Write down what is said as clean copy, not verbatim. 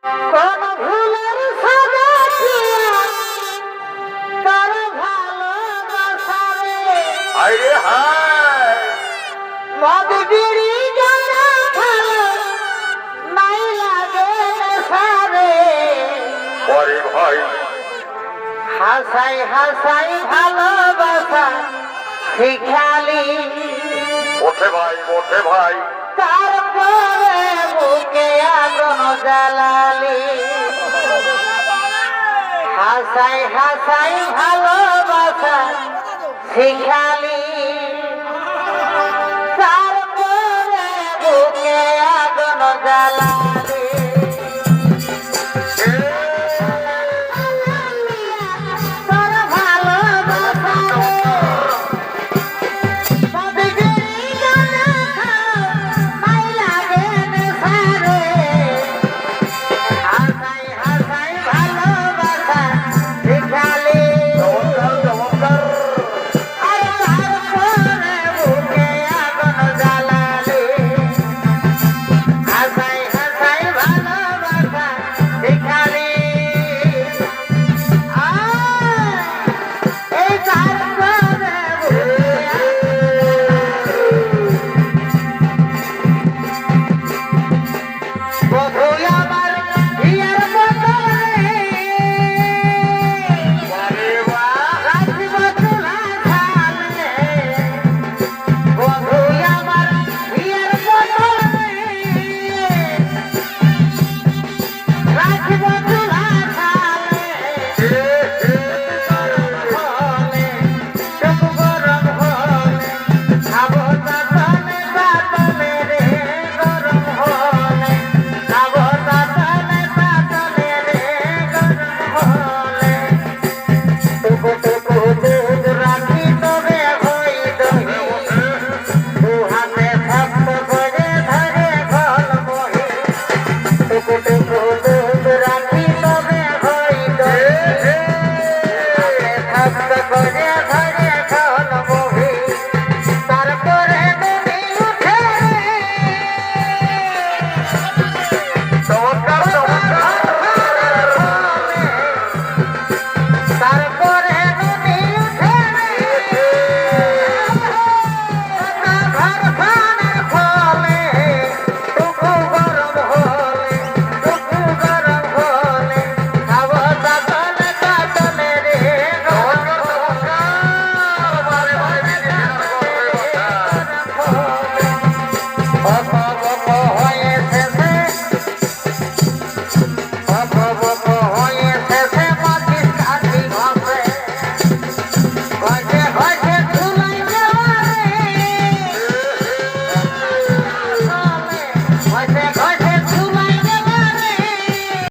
কোন ভুলের সাজা দিয়া তার ভালোবাসা রে আরে হায় মদ বিড়ি গানা ভালো নাই লাগে সারে ওরে ভাই হাসাই হাসাই ভালোবাসা শিখালি ওঠে ভাই তারপরে বুকে আগুন জ্বালালি হাসাই হাসাই ভালোবাসা শিখালি তারপরে বুকে আগুন জ্বালালি তোর ভালোবাসা কোটে